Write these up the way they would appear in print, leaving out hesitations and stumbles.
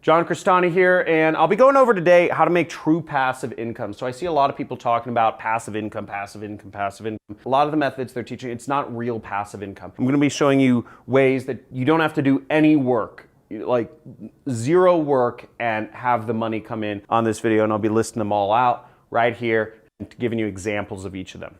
John Crestani here, and I'll be going over today how to make true passive income. So I see a lot of people talking about passive income, passive income, passive income. A lot of the methods they're teaching, it's not real passive income. I'm gonna be showing you ways that you don't have to do any work, like zero work, and have the money come in on this video, and I'll be listing them all out right here and giving you examples of each of them.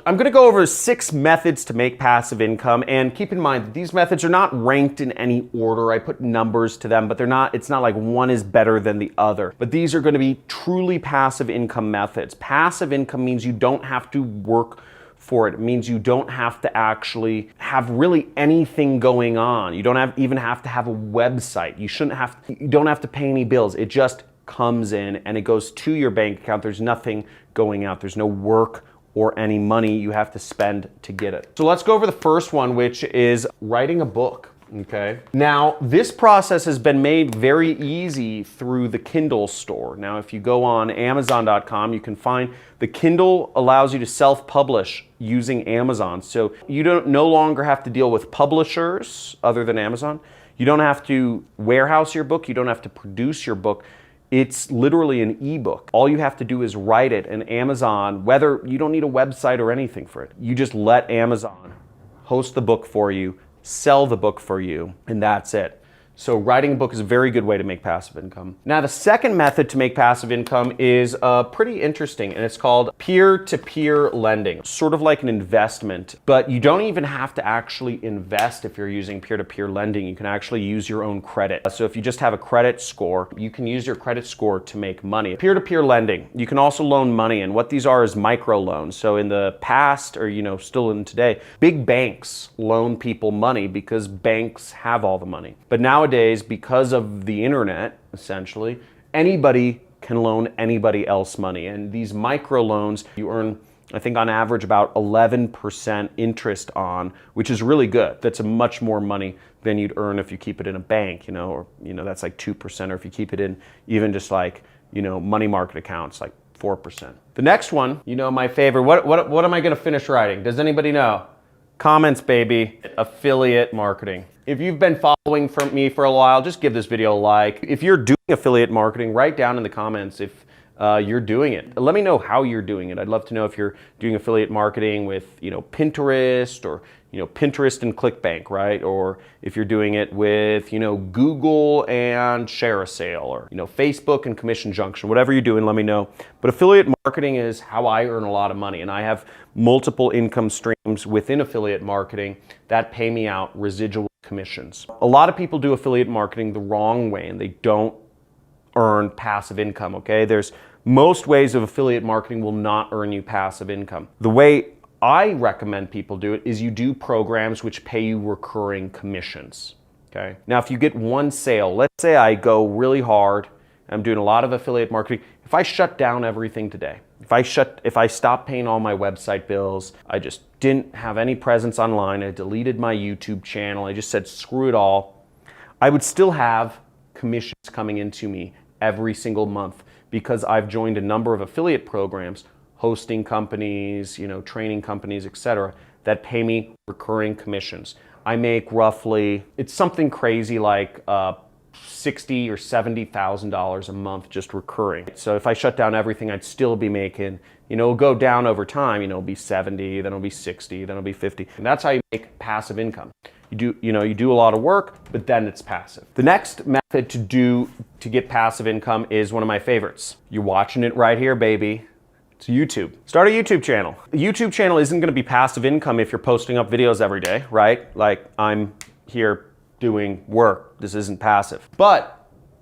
I'm going to go over 6 methods to make passive income, and keep in mind that these methods are not ranked in any order. I put numbers to them, but it's not like one is better than the other. But these are going to be truly passive income methods. Passive income means you don't have to work for it. It means you don't have to actually have really anything going on. You don't even have to have a website. You don't have to pay any bills. It just comes in and it goes to your bank account. There's nothing going out. There's no work or any money you have to spend to get it. So let's go over the first one, which is writing a book, okay? Now, this process has been made very easy through the Kindle store. Now, if you go on Amazon.com, you can find the Kindle allows you to self-publish using Amazon. So you no longer have to deal with publishers other than Amazon. You don't have to warehouse your book. You don't have to produce your book. It's literally an ebook. All you have to do is write it, and Amazon, whether you don't need a website or anything for it, you just let Amazon host the book for you, sell the book for you, and that's it. So writing a book is a very good way to make passive income. Now, the second method to make passive income is pretty interesting, and it's called peer-to-peer lending. Sort of like an investment, but you don't even have to actually invest if you're using peer-to-peer lending. You can actually use your own credit. So if you just have a credit score, you can use your credit score to make money. Peer-to-peer lending, you can also loan money, and what these are is microloans. So in the past, or still in today, big banks loan people money because banks have all the money. But nowadays, because of the internet, essentially, anybody can loan anybody else money. And these microloans, you earn, I think on average, about 11% interest on, which is really good. That's much more money than you'd earn if you keep it in a bank, or that's like 2%, or if you keep it in even just like, money market accounts, like 4%. The next one, my favorite, what am I gonna finish writing? Does anybody know? Comments, baby. Affiliate marketing. If you've been following me for a while, just give this video a like. If you're doing affiliate marketing, write down in the comments if you're doing it. Let me know how you're doing it. I'd love to know if you're doing affiliate marketing with, Pinterest, or, Pinterest and ClickBank, right? Or if you're doing it with, Google and ShareASale, or, Facebook and Commission Junction. Whatever you're doing, let me know. But affiliate marketing is how I earn a lot of money, and I have multiple income streams within affiliate marketing that pay me out residual commissions. A lot of people do affiliate marketing the wrong way, and they don't earn passive income, okay? Most ways of affiliate marketing will not earn you passive income. The way I recommend people do it is you do programs which pay you recurring commissions, okay? Now, if you get one sale, let's say I go really hard, I'm doing a lot of affiliate marketing. If I shut down everything today, if I stop paying all my website bills, I just didn't have any presence online, I deleted my YouTube channel, I just said screw it all, I would still have commissions coming into me every single month because I've joined a number of affiliate programs, hosting companies, training companies, etc., that pay me recurring commissions. I make roughly, it's something crazy like $60,000 or $70,000 a month just recurring. So if I shut down everything, I'd still be making, it'll go down over time, it'll be 70, then it'll be 60, then it'll be 50. And that's how you make passive income. You do a lot of work, but then it's passive. The next method to get passive income is one of my favorites. You're watching it right here, baby. It's YouTube. Start a YouTube channel. A YouTube channel isn't gonna be passive income if you're posting up videos every day, right? Like I'm here doing work. This isn't passive. But,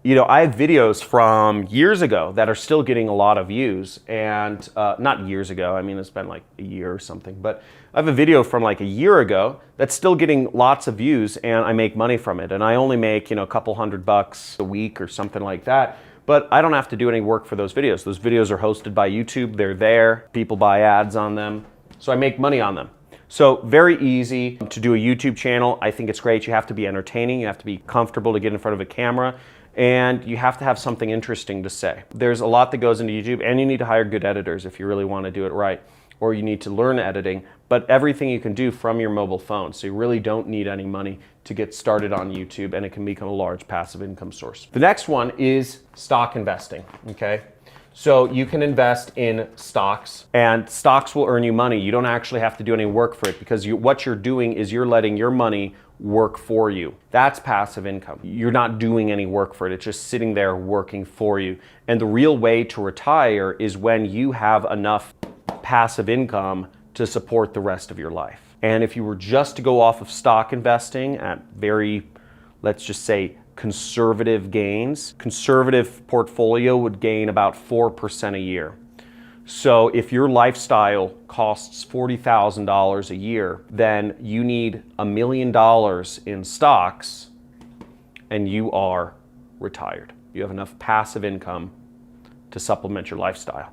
I have videos from years ago that are still getting a lot of views, and not years ago, I mean, it's been like a year or something, but I have a video from like a year ago that's still getting lots of views, and I make money from it. And I only make, a couple $100 a week or something like that. But I don't have to do any work for those videos. Those videos are hosted by YouTube. They're there. People buy ads on them. So I make money on them. So very easy to do a YouTube channel. I think it's great. You have to be entertaining. You have to be comfortable to get in front of a camera. And you have to have something interesting to say. There's a lot that goes into YouTube, and you need to hire good editors if you really want to do it right. or you need to learn editing, but everything you can do from your mobile phone. So you really don't need any money to get started on YouTube, and it can become a large passive income source. The next one is stock investing, okay? So you can invest in stocks, and stocks will earn you money. You don't actually have to do any work for it, because what you're doing is you're letting your money work for you. That's passive income. You're not doing any work for it. It's just sitting there working for you. And the real way to retire is when you have enough passive income to support the rest of your life. And if you were just to go off of stock investing at very, let's just say, conservative gains, conservative portfolio would gain about 4% a year. So if your lifestyle costs $40,000 a year, then you need $1 million in stocks and you are retired. You have enough passive income to supplement your lifestyle,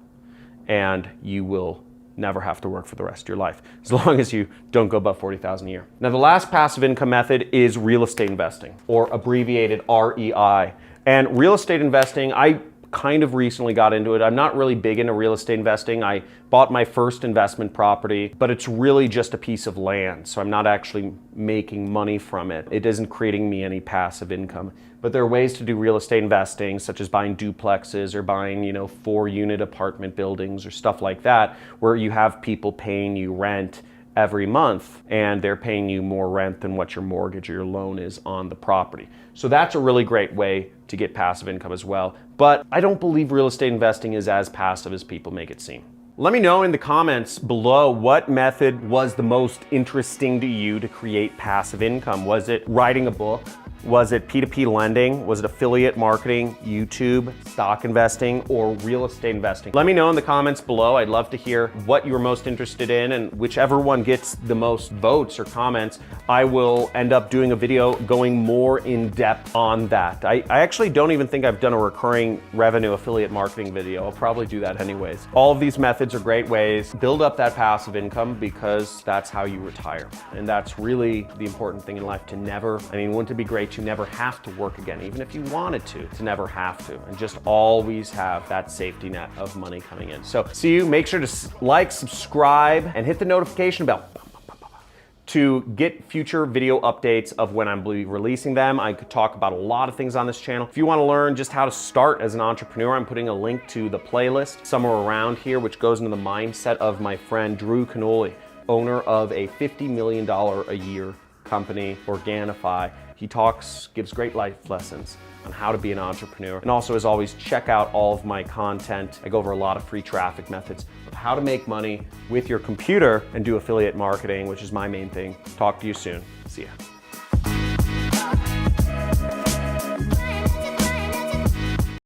and you will never have to work for the rest of your life, as long as you don't go above $40,000 a year. Now, the last passive income method is real estate investing, or abbreviated REI. And real estate investing, I kind of recently got into it. I'm not really big into real estate investing. I bought my first investment property, but it's really just a piece of land. So I'm not actually making money from it. It isn't creating me any passive income. But there are ways to do real estate investing, such as buying duplexes or buying, 4-unit apartment buildings or stuff like that, where you have people paying you rent every month, and they're paying you more rent than what your mortgage or your loan is on the property. So that's a really great way to get passive income as well. But I don't believe real estate investing is as passive as people make it seem. Let me know in the comments below what method was the most interesting to you to create passive income. Was it writing a book? Was it P2P lending? Was it affiliate marketing, YouTube, stock investing, or real estate investing? Let me know in the comments below. I'd love to hear what you're most interested in, and whichever one gets the most votes or comments, I will end up doing a video going more in depth on that. I actually don't even think I've done a recurring revenue affiliate marketing video. I'll probably do that anyways. All of these methods are great ways. Build up that passive income, because that's how you retire. And that's really the important thing in life, to never, wouldn't it be great to never have to work again, even if you wanted to never have to, and just always have that safety net of money coming in. So see you, make sure to like, subscribe, and hit the notification bell to get future video updates of when I'm releasing them. I could talk about a lot of things on this channel. If you want to learn just how to start as an entrepreneur, I'm putting a link to the playlist somewhere around here, which goes into the mindset of my friend Drew Canoli, owner of a $50 million a year company, Organifi. He gives great life lessons on how to be an entrepreneur. And also, as always, check out all of my content. I go over a lot of free traffic methods of how to make money with your computer and do affiliate marketing, which is my main thing. Talk to you soon. See ya.